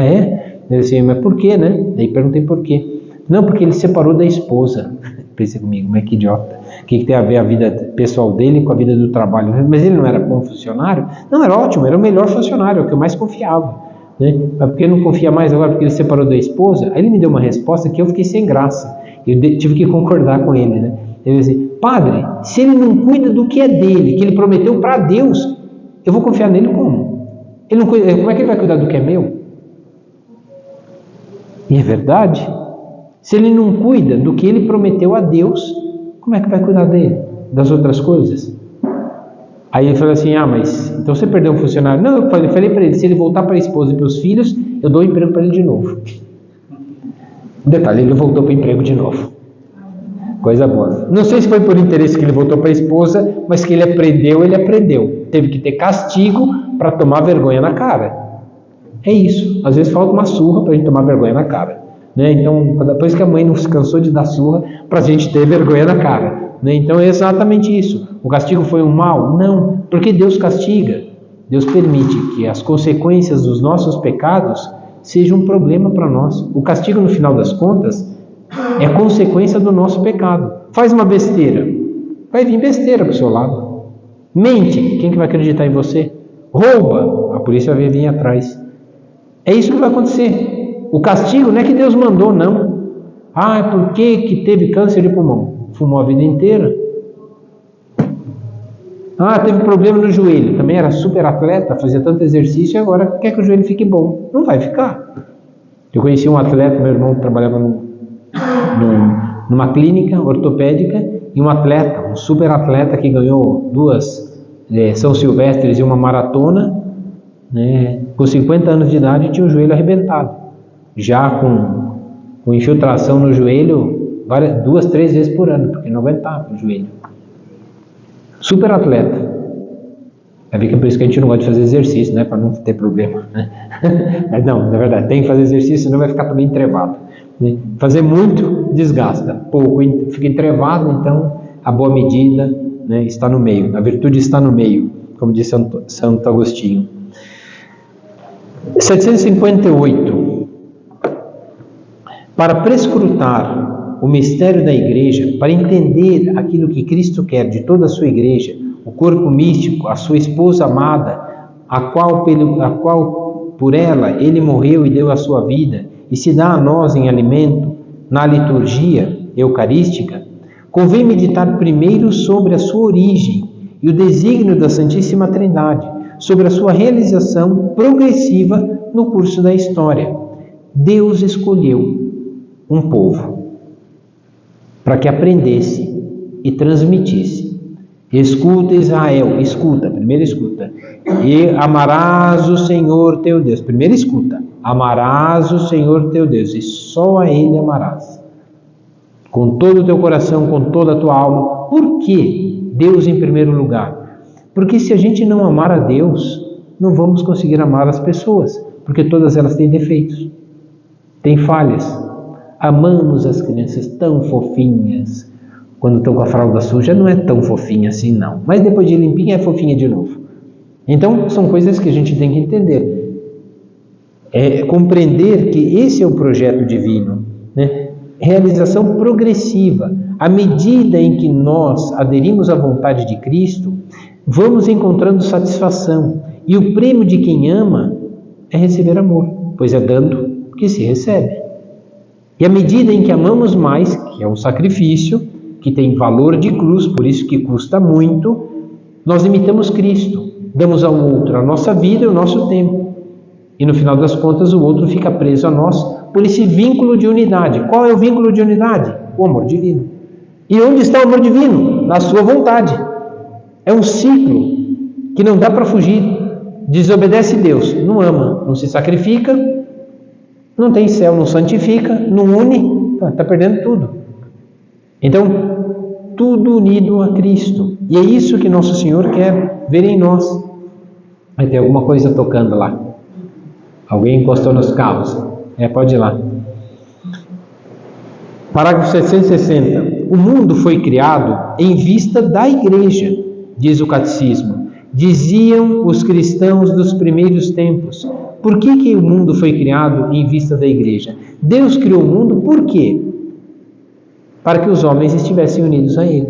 Ele disse, mas por quê, né? Daí perguntei por quê. Não, porque ele se separou da esposa. Pensei comigo, mas que idiota. O que tem a ver a vida pessoal dele com a vida do trabalho? Mas ele não era bom funcionário? Não, era ótimo, era o melhor funcionário, é o que eu mais confiava, né? Mas porque ele não confia mais agora porque ele se separou da esposa? Aí ele me deu uma resposta que eu fiquei sem graça. Eu tive que concordar com ele, né? Ele disse, padre, se ele não cuida do que é dele, que ele prometeu para Deus, eu vou confiar nele como? Ele não cuida, como é que ele vai cuidar do que é meu? E é verdade. Se ele não cuida do que ele prometeu a Deus, como é que vai cuidar dele? Das outras coisas? Aí ele falou assim, mas então você perdeu um funcionário? Não, eu falei para ele, se ele voltar para a esposa e para os filhos, eu dou emprego para ele de novo. Detalhe, ele voltou para o emprego de novo. Coisa boa. Não sei se foi por interesse que ele voltou para a esposa, mas que ele aprendeu. Teve que ter castigo para tomar vergonha na cara. É isso. Às vezes falta uma surra para a gente tomar vergonha na cara, né? Então, depois que a mãe não se cansou de dar surra, para a gente ter vergonha na cara, né? Então é exatamente isso. O castigo foi um mal? Não, porque Deus castiga. Deus permite que as consequências dos nossos pecados sejam um problema para nós. O castigo, no final das contas, é consequência do nosso pecado. Faz uma besteira, vai vir besteira para o seu lado. Mente, quem que vai acreditar em você? Rouba, a polícia vai vir atrás. É isso que vai acontecer. O castigo não é que Deus mandou, não. Por que teve câncer de pulmão? Fumou a vida inteira. Teve problema no joelho. Também era super atleta, fazia tanto exercício e agora quer que o joelho fique bom. Não vai ficar. Eu conheci um atleta, meu irmão trabalhava numa clínica ortopédica, e um super atleta que ganhou 2 São Silvestres e uma maratona, né, com 50 anos de idade, tinha o joelho arrebentado, já com infiltração no joelho 2, 3 vezes por ano, porque não aguentava o joelho. Super atleta. Vai ver que é por isso que a gente não gosta de fazer exercício, né, para não ter problema, né? Mas não, na verdade, tem que fazer exercício, senão vai ficar também entrevado. Fazer muito desgasta, pouco fica entrevado, então a boa medida, né, está no meio, a virtude está no meio, como disse Santo Agostinho. 758. Para prescrutar o mistério da Igreja, para entender aquilo que Cristo quer de toda a sua Igreja, o corpo místico, a sua esposa amada, a qual por ela ele morreu e deu a sua vida, e se dá a nós em alimento, na liturgia eucarística, convém meditar primeiro sobre a sua origem e o desígnio da Santíssima Trindade, sobre a sua realização progressiva no curso da história. Deus escolheu um povo para que aprendesse e transmitisse. Escuta, Israel, escuta, primeira escuta. E amarás o Senhor teu Deus. Primeira escuta. Amarás o Senhor teu Deus e só a Ele amarás. Com todo o teu coração, com toda a tua alma. Por que Deus em primeiro lugar? Porque se a gente não amar a Deus, não vamos conseguir amar as pessoas, porque todas elas têm defeitos, têm falhas. Amamos as crianças tão fofinhas. Quando estão com a fralda suja, não é tão fofinha assim, não. Mas depois de limpinha, é fofinha de novo. Então, são coisas que a gente tem que entender. É compreender que esse é o projeto divino, né? Realização progressiva. À medida em que nós aderimos à vontade de Cristo, vamos encontrando satisfação. E o prêmio de quem ama é receber amor, pois é dando que se recebe. E à medida em que amamos mais, que é um sacrifício, que tem valor de cruz, por isso que custa muito, nós imitamos Cristo, damos ao outro a nossa vida e o nosso tempo. E no final das contas o outro fica preso a nós por esse vínculo de unidade. Qual é o vínculo de unidade? O amor divino. E onde está o amor divino? Na sua vontade. É um ciclo que não dá para fugir. Desobedece Deus, não ama, não se sacrifica, não tem céu, não santifica, não une, está perdendo tudo. Então, tudo unido a Cristo. E é isso que Nosso Senhor quer ver em nós. Vai ter alguma coisa tocando lá. Alguém encostou nos carros. Pode ir lá. Parágrafo 760. O mundo foi criado em vista da Igreja, diz o Catecismo. Diziam os cristãos dos primeiros tempos. Por que o mundo foi criado em vista da Igreja? Deus criou o mundo por quê? Para que os homens estivessem unidos a Ele.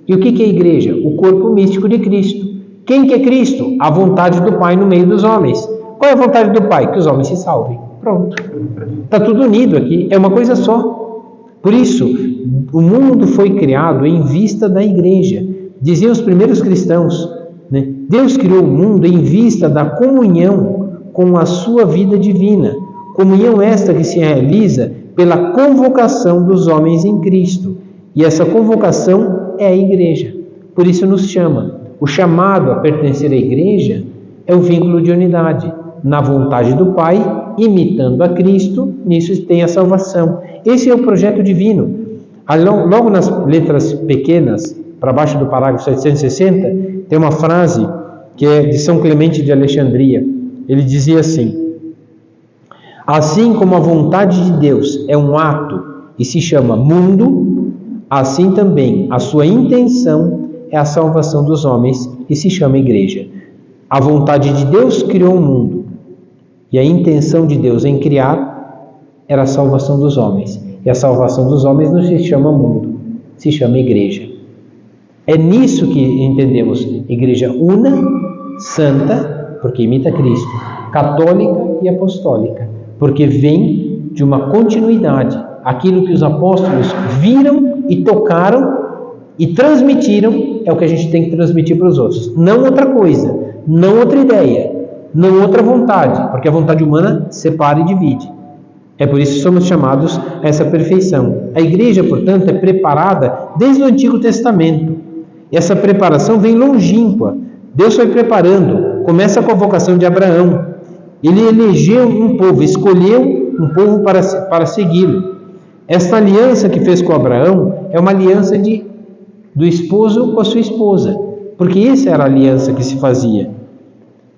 E o que é a Igreja? O corpo místico de Cristo. Quem que é Cristo? A vontade do Pai no meio dos homens. Qual é a vontade do Pai? Que os homens se salvem. Pronto. Está tudo unido aqui. É uma coisa só. Por isso, o mundo foi criado em vista da Igreja. Diziam os primeiros cristãos, né? Deus criou o mundo em vista da comunhão com a sua vida divina. Comunhão esta que se realiza pela convocação dos homens em Cristo. E essa convocação é a Igreja. Por isso nos chama. O chamado a pertencer à Igreja é o vínculo de unidade. Na vontade do Pai, imitando a Cristo, nisso tem a salvação. Esse é o projeto divino. Logo nas letras pequenas, para baixo do parágrafo 760, tem uma frase que é de São Clemente de Alexandria. Ele dizia assim: assim como a vontade de Deus é um ato e se chama mundo, assim também a sua intenção é a salvação dos homens e se chama Igreja. A vontade de Deus criou o mundo e a intenção de Deus em criar era a salvação dos homens. E a salvação dos homens não se chama mundo, se chama Igreja. É nisso que entendemos Igreja una, santa, porque imita Cristo, católica e apostólica, porque vem de uma continuidade. Aquilo que os apóstolos viram e tocaram e transmitiram é o que a gente tem que transmitir para os outros. Não outra coisa, não outra ideia, não outra vontade, porque a vontade humana separa e divide. É por isso que somos chamados a essa perfeição. A Igreja, portanto, é preparada desde o Antigo Testamento. E essa preparação vem longínqua. Deus foi preparando. Começa com a vocação de Abraão. Ele elegeu um povo, escolheu um povo para segui-lo. Esta aliança que fez com Abraão é uma aliança do esposo com a sua esposa, porque essa era a aliança que se fazia.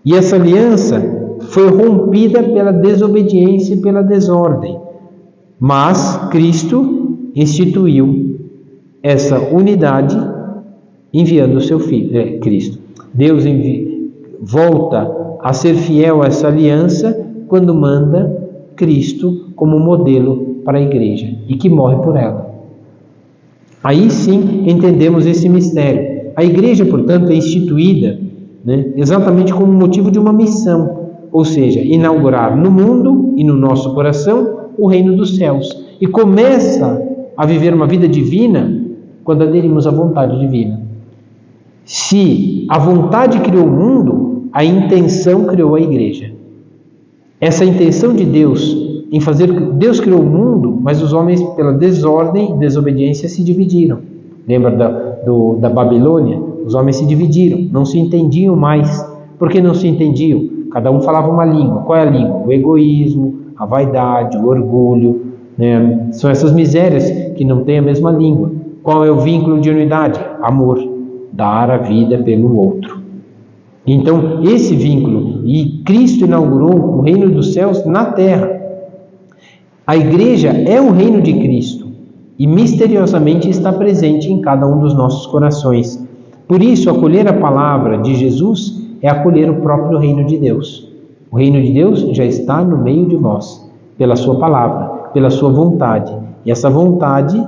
E essa aliança foi rompida pela desobediência e pela desordem. Mas Cristo instituiu essa unidade enviando o seu Filho, Cristo. Deus volta a ser fiel a essa aliança quando manda Cristo como modelo para a igreja e que morre por ela. Aí sim entendemos esse mistério. A igreja, portanto, é instituída, exatamente como motivo de uma missão, ou seja, inaugurar no mundo e no nosso coração o reino dos céus. E começa a viver uma vida divina quando aderimos à vontade divina. Se a vontade criou o mundo, a intenção criou a igreja. Essa intenção de Deus em fazer... Deus criou o mundo, mas os homens, pela desordem e desobediência, se dividiram. Lembra da Babilônia? Os homens se dividiram, não se entendiam mais. Por que não se entendiam? Cada um falava uma língua. Qual é a língua? O egoísmo, a vaidade, o orgulho. São essas misérias que não têm a mesma língua. Qual é o vínculo de unidade? Amor. Dar a vida pelo outro. Então, esse vínculo, e Cristo inaugurou o reino dos céus na terra. A igreja é o reino de Cristo e misteriosamente está presente em cada um dos nossos corações. Por isso, acolher a palavra de Jesus é acolher o próprio reino de Deus. O reino de Deus já está no meio de nós, pela sua palavra, pela sua vontade. E essa vontade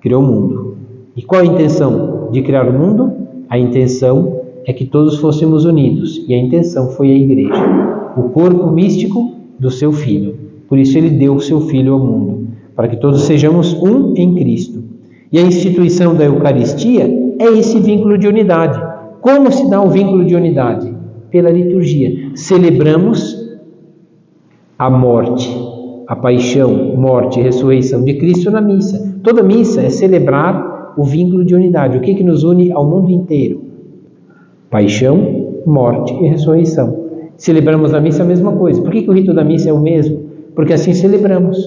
criou o mundo. E qual a intenção de criar o mundo? A intenção é que todos fôssemos unidos, e a intenção foi a igreja, o corpo místico do seu Filho. Por isso ele deu o seu Filho ao mundo, para que todos sejamos um em Cristo. E a instituição da Eucaristia é esse vínculo de unidade. Como se dá o vínculo de unidade? Pela liturgia. Celebramos a morte, a paixão, morte e ressurreição de Cristo na missa. Toda missa é celebrar o vínculo de unidade. O que nos une ao mundo inteiro? Paixão, morte e ressurreição. Celebramos na missa a mesma coisa. Por que o rito da missa é o mesmo? Porque assim celebramos.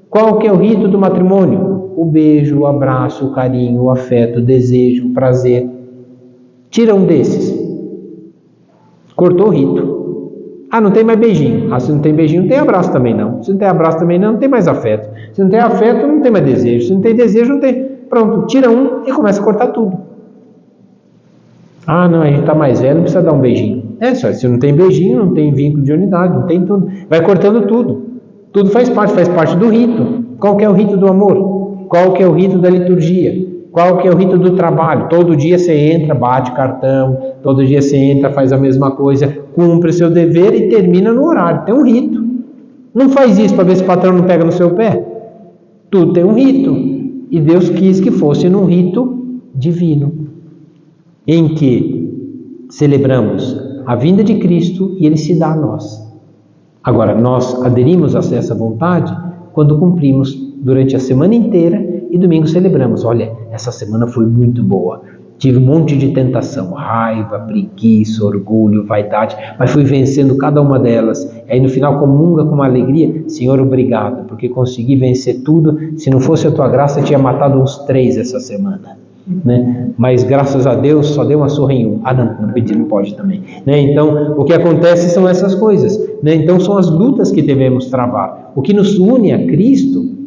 Qual que é o rito do matrimônio? O beijo, o abraço, o carinho, o afeto, o desejo, o prazer. Tira um desses. Cortou o rito. Não tem mais beijinho. Se não tem beijinho, não tem abraço também não. Se não tem abraço também não tem mais afeto. Se não tem afeto, não tem mais desejo. Se não tem desejo, não tem... Pronto, tira um e começa a cortar tudo. Não, a gente está mais velho, não precisa dar um beijinho. Só, se não tem beijinho, não tem vínculo de unidade, não tem tudo. Vai cortando tudo. Tudo faz parte do rito. Qual que é o rito do amor? Qual que é o rito da liturgia? Qual que é o rito do trabalho? Todo dia você entra, bate cartão, todo dia você entra, faz a mesma coisa, cumpre o seu dever e termina no horário. Tem um rito. Não faz isso para ver se o patrão não pega no seu pé. Tudo tem um rito. E Deus quis que fosse num rito divino, em que celebramos a vinda de Cristo e Ele se dá a nós. Agora, nós aderimos a essa vontade quando cumprimos durante a semana inteira e domingo celebramos. Olha, essa semana foi muito boa. Tive um monte de tentação, raiva, preguiça, orgulho, vaidade, mas fui vencendo cada uma delas. E aí no final comunga com uma alegria. Senhor, obrigado, porque consegui vencer tudo. Se não fosse a tua graça, eu tinha matado uns 3 essa semana. Mas graças a Deus só deu uma surra em um. Não pedi, não pode também. Então, o que acontece são essas coisas. Então, são as lutas que devemos travar. O que nos une a Cristo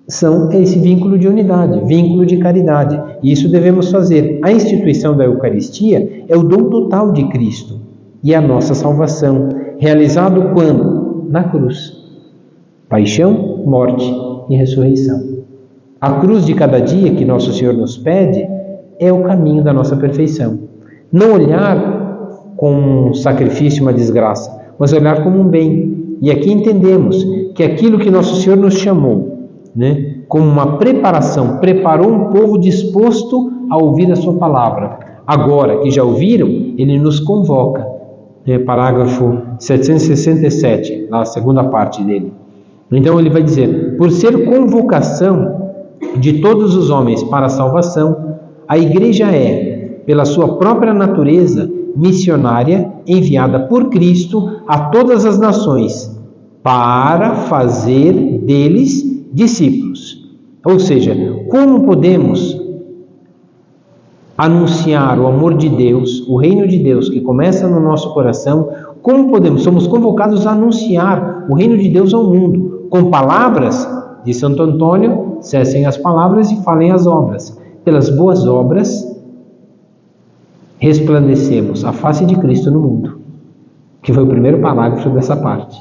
são esse vínculo de unidade, vínculo de caridade. E isso devemos fazer. A instituição da Eucaristia é o dom total de Cristo e a nossa salvação, realizado quando? Na cruz. Paixão, morte e ressurreição. A cruz de cada dia que Nosso Senhor nos pede é o caminho da nossa perfeição. Não olhar como um sacrifício, uma desgraça, mas olhar como um bem. E aqui entendemos que aquilo que Nosso Senhor nos chamou, como uma preparação, preparou um povo disposto a ouvir a sua palavra. Agora que já ouviram, Ele nos convoca. Parágrafo 767, na segunda parte dele. Então ele vai dizer: por ser convocação de todos os homens para a salvação, a igreja é, pela sua própria natureza, missionária, enviada por Cristo a todas as nações, para fazer deles discípulos. Ou seja, como podemos anunciar o amor de Deus, o reino de Deus que começa no nosso coração? Como podemos? Somos convocados a anunciar o reino de Deus ao mundo, com palavras de Santo Antônio: cessem as palavras e falem as obras. Pelas boas obras resplandecemos a face de Cristo no mundo, que foi o primeiro parágrafo dessa parte.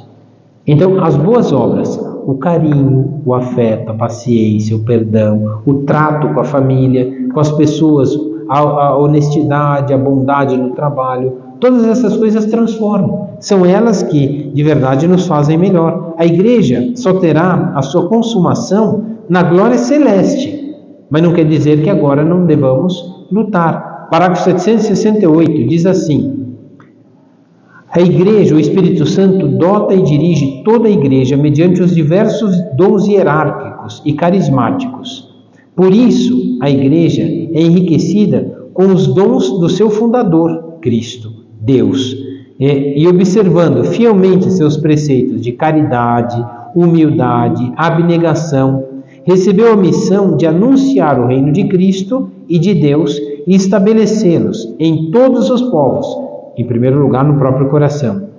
Então, as boas obras, o carinho, o afeto, a paciência, o perdão, o trato com a família, com as pessoas, a honestidade, a bondade no trabalho, todas essas coisas transformam. São elas que, de verdade, nos fazem melhor. A igreja só terá a sua consumação na glória celeste, mas não quer dizer que agora não devamos lutar. Parágrafo 768 diz assim: a igreja, o Espírito Santo, dota e dirige toda a igreja mediante os diversos dons hierárquicos e carismáticos. Por isso, a igreja é enriquecida com os dons do seu fundador, Cristo, Deus, e observando fielmente seus preceitos de caridade, humildade, abnegação, recebeu a missão de anunciar o reino de Cristo e de Deus e estabelecê-los em todos os povos, em primeiro lugar no próprio coração.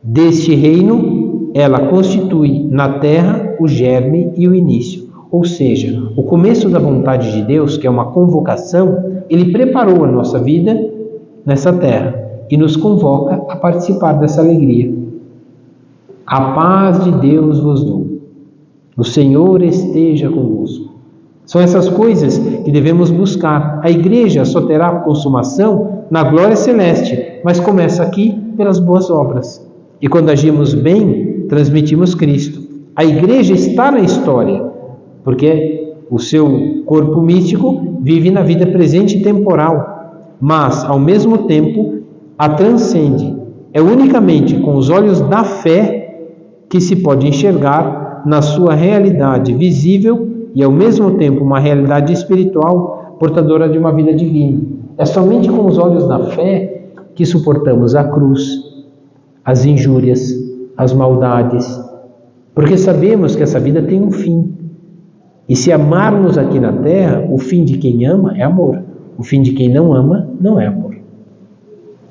Deste reino, ela constitui na terra o germe e o início, ou seja, o começo da vontade de Deus, que é uma convocação. Ele preparou a nossa vida nessa terra e nos convoca a participar dessa alegria. A paz de Deus vos dou. O Senhor esteja convosco. São essas coisas que devemos buscar. A igreja só terá consumação na glória celeste, mas começa aqui pelas boas obras. E quando agimos bem, transmitimos Cristo. A igreja está na história, porque o seu corpo místico vive na vida presente e temporal, mas, ao mesmo tempo, a transcende. É unicamente com os olhos da fé que se pode enxergar na sua realidade visível e, ao mesmo tempo, uma realidade espiritual portadora de uma vida divina. É somente com os olhos da fé que suportamos a cruz, as injúrias, as maldades, porque sabemos que essa vida tem um fim. E se amarmos aqui na terra, o fim de quem ama é amor. O fim de quem não ama não é amor.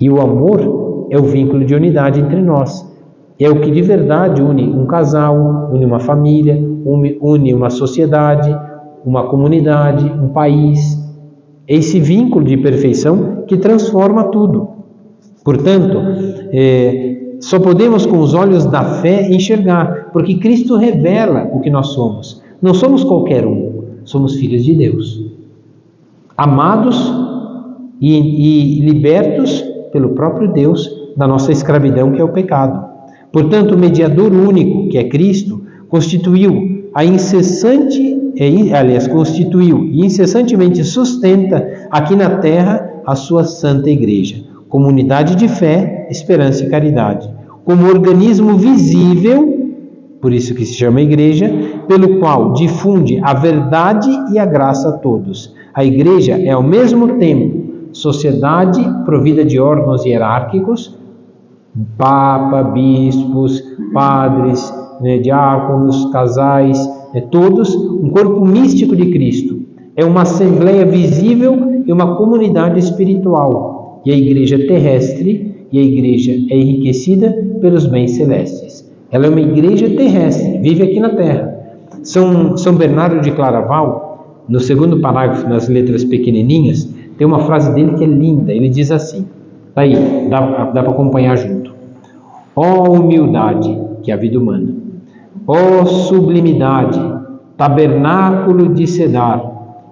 E o amor é o vínculo de unidade entre nós. É o que de verdade une um casal, une uma família, une uma sociedade, uma comunidade, um país. É esse vínculo de perfeição que transforma tudo. Portanto, só podemos com os olhos da fé enxergar, porque Cristo revela o que nós somos. Não somos qualquer um, somos filhos de Deus, amados e libertos pelo próprio Deus da nossa escravidão, que é o pecado. Portanto, o mediador único, que é Cristo, constituiu e incessantemente sustenta aqui na terra a sua santa igreja, comunidade de fé, esperança e caridade, como organismo visível, por isso que se chama igreja, pelo qual difunde a verdade e a graça a todos. A igreja é ao mesmo tempo sociedade provida de órgãos hierárquicos, papa, bispos, padres, diáconos, casais, todos um corpo místico de Cristo. É uma assembleia visível e uma comunidade espiritual. E a igreja terrestre, e a igreja é enriquecida pelos bens celestes. Ela é uma igreja terrestre, vive aqui na terra. São Bernardo de Claraval, no segundo parágrafo, nas letras pequenininhas, tem uma frase dele que é linda. Ele diz assim, tá aí, dá para acompanhar junto. Ó humildade, que é a vida humana. Ó sublimidade, tabernáculo de Cedar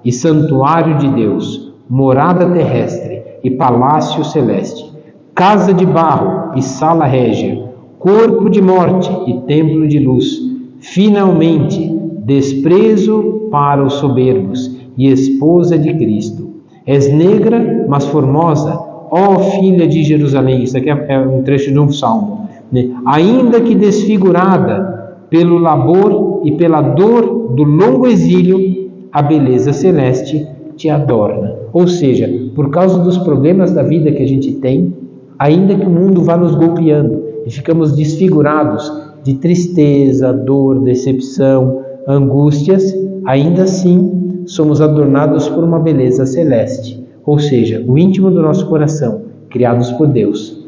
e santuário de Deus, morada terrestre e palácio celeste, casa de barro e sala régia, corpo de morte e templo de luz, finalmente desprezo para os soberbos e esposa de Cristo. És negra, mas formosa, ó filha de Jerusalém. Isso aqui é um trecho de um salmo, né? Ainda que desfigurada pelo labor e pela dor do longo exílio, a beleza celeste te adorna. Ou seja, por causa dos problemas da vida que a gente tem, ainda que o mundo vá nos golpeando e ficamos desfigurados de tristeza, dor, decepção, angústias, ainda assim somos adornados por uma beleza celeste, ou seja, o íntimo do nosso coração, criados por Deus,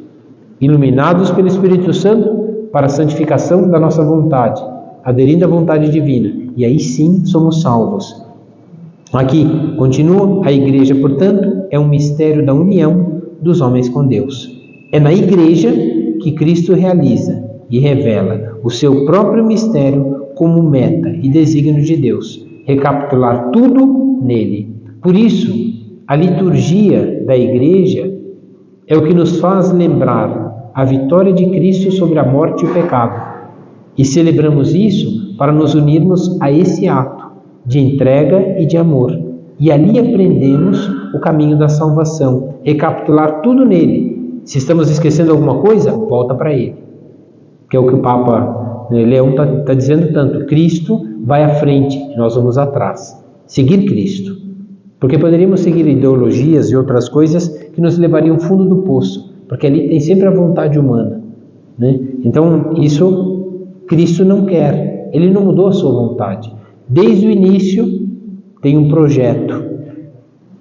iluminados pelo Espírito Santo para a santificação da nossa vontade, aderindo à vontade divina, e aí sim somos salvos. Aqui continua, a igreja, portanto, é um mistério da união dos homens com Deus. É na igreja que Cristo realiza e revela o seu próprio mistério como meta e desígnio de Deus, recapitular tudo nele. Por isso, a liturgia da igreja é o que nos faz lembrar a vitória de Cristo sobre a morte e o pecado. E celebramos isso para nos unirmos a esse ato de entrega e de amor. E ali aprendemos o caminho da salvação, recapitular tudo nele. Se estamos esquecendo alguma coisa, volta para ele. Que é o que o Papa Leão está dizendo tanto. Cristo vai à frente, nós vamos atrás. Seguir Cristo. Porque poderíamos seguir ideologias e outras coisas que nos levariam ao fundo do poço. Porque ali tem sempre a vontade humana, né? Então, isso Cristo não quer. Ele não mudou a sua vontade. Desde o início tem um projeto.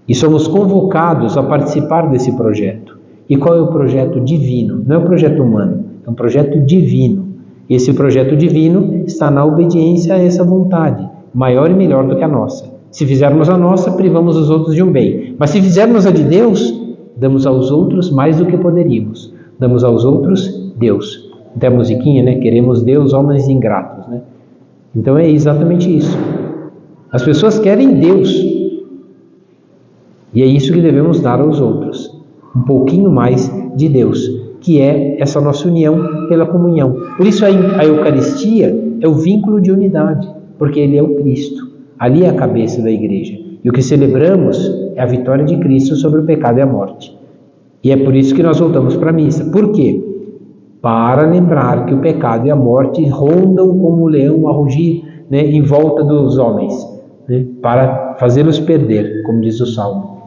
E somos convocados a participar desse projeto. E qual é o projeto divino? Não é um projeto humano, é um projeto divino. E esse projeto divino está na obediência a essa vontade, maior e melhor do que a nossa. Se fizermos a nossa, privamos os outros de um bem. Mas se fizermos a de Deus, damos aos outros mais do que poderíamos. Damos aos outros Deus. Até a musiquinha, né? Queremos Deus, homens ingratos, né? Então é exatamente isso. As pessoas querem Deus. E é isso que devemos dar aos outros. Um pouquinho mais de Deus, que é essa nossa união pela comunhão. Por isso a Eucaristia é o vínculo de unidade, porque Ele é o Cristo. Ali é a cabeça da igreja. E o que celebramos é a vitória de Cristo sobre o pecado e a morte. E é por isso que nós voltamos para a missa. Por quê? Para lembrar que o pecado e a morte rondam como um leão a rugir, né, em volta dos homens, né, para fazê-los perder, como diz o Salmo.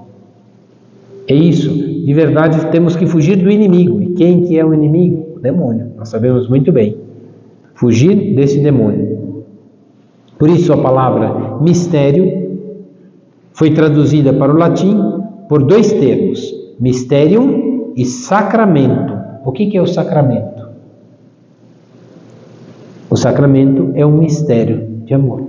É isso. De verdade, temos que fugir do inimigo. E quem que é o inimigo? O demônio. Nós sabemos muito bem. Fugir desse demônio. Por isso a palavra mistério foi traduzida para o latim por dois termos. Mysterium e sacramento. O que é o sacramento? O sacramento é um mistério de amor.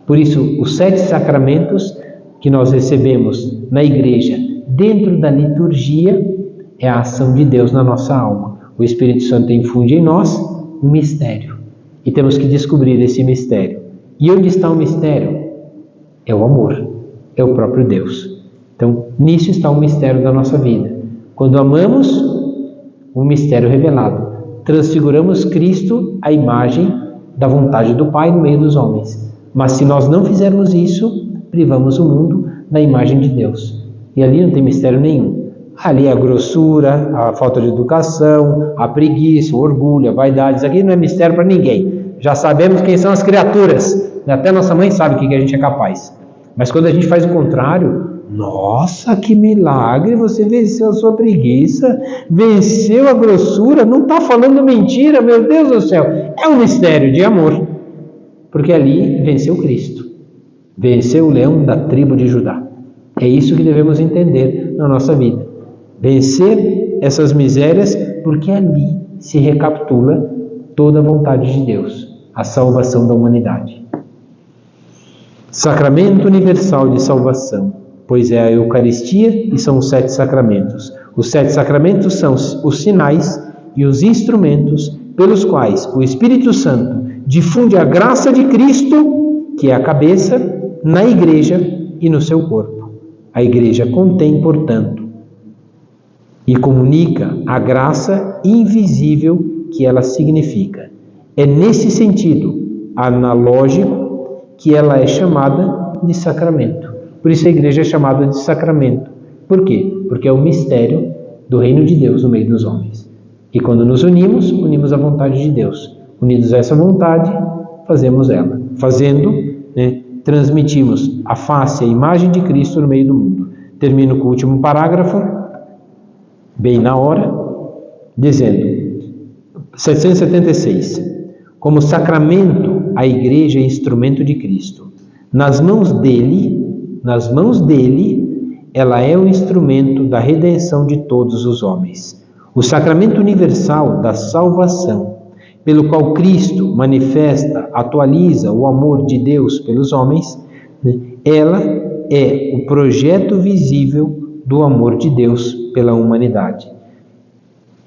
Por isso, os 7 sacramentos que nós recebemos na igreja, dentro da liturgia, é a ação de Deus na nossa alma. O Espírito Santo infunde em nós um mistério. E temos que descobrir esse mistério. E onde está o mistério? É o amor. É o próprio Deus. Então, nisso está o mistério da nossa vida. Quando amamos, o mistério revelado. Transfiguramos Cristo à imagem da vontade do Pai no meio dos homens. Mas se nós não fizermos isso, privamos o mundo da imagem de Deus. E ali não tem mistério nenhum. Ali é a grossura, a falta de educação, a preguiça, o orgulho, a vaidade. Isso aqui não é mistério para ninguém. Já sabemos quem são as criaturas. Até nossa mãe sabe o que a gente é capaz. Mas quando a gente faz o contrário, nossa, que milagre, você venceu a sua preguiça, venceu a grossura, não está falando mentira, meu Deus do céu. É um mistério de amor. Porque ali venceu Cristo. Venceu o leão da tribo de Judá. É isso que devemos entender na nossa vida. Vencer essas misérias, porque ali se recapitula toda a vontade de Deus, a salvação da humanidade. Sacramento universal de salvação, pois é a Eucaristia e são os 7 sacramentos. Os 7 sacramentos são os sinais e os instrumentos pelos quais o Espírito Santo difunde a graça de Cristo, que é a cabeça, na igreja e no seu corpo. A igreja contém, portanto, e comunica a graça invisível que ela significa. É nesse sentido analógico que ela é chamada de sacramento. Por isso a igreja é chamada de sacramento. Por quê? Porque é o mistério do reino de Deus no meio dos homens. E quando nos unimos, unimos a vontade de Deus. Unidos a essa vontade, fazemos ela. Fazendo, transmitimos a face, a imagem de Cristo no meio do mundo. Termino com o último parágrafo, bem na hora, dizendo, 776, como sacramento, a igreja é instrumento de Cristo. Nas mãos dele, ela é o instrumento da redenção de todos os homens. O sacramento universal da salvação, pelo qual Cristo manifesta, atualiza o amor de Deus pelos homens, ela é o projeto visível do amor de Deus pela humanidade,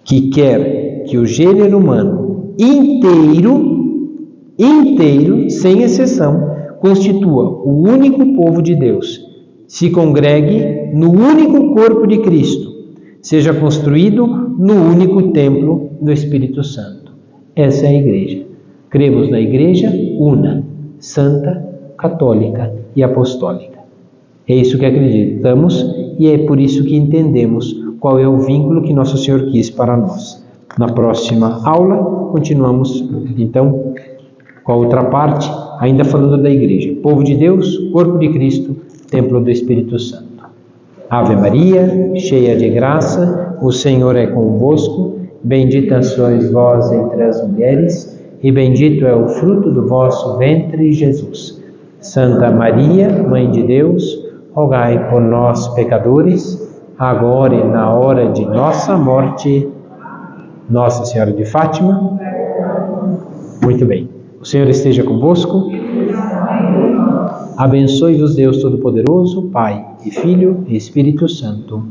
que quer que o gênero humano inteiro, sem exceção, constitua o único povo de Deus, se congregue no único corpo de Cristo, seja construído no único templo do Espírito Santo. Essa é a Igreja. Cremos na Igreja una, santa, católica e apostólica. É isso que acreditamos e é por isso que entendemos qual é o vínculo que Nosso Senhor quis para nós. Na próxima aula, continuamos, então, com a outra parte, ainda falando da Igreja. Povo de Deus, corpo de Cristo, templo do Espírito Santo. Ave Maria, cheia de graça, o Senhor é convosco. Bendita sois vós entre as mulheres, e bendito é o fruto do vosso ventre, Jesus. Santa Maria, Mãe de Deus, rogai por nós, pecadores, agora e na hora de nossa morte. Nossa Senhora de Fátima. Muito bem. O Senhor esteja convosco. Abençoe-vos Deus Todo-Poderoso, Pai e Filho e Espírito Santo.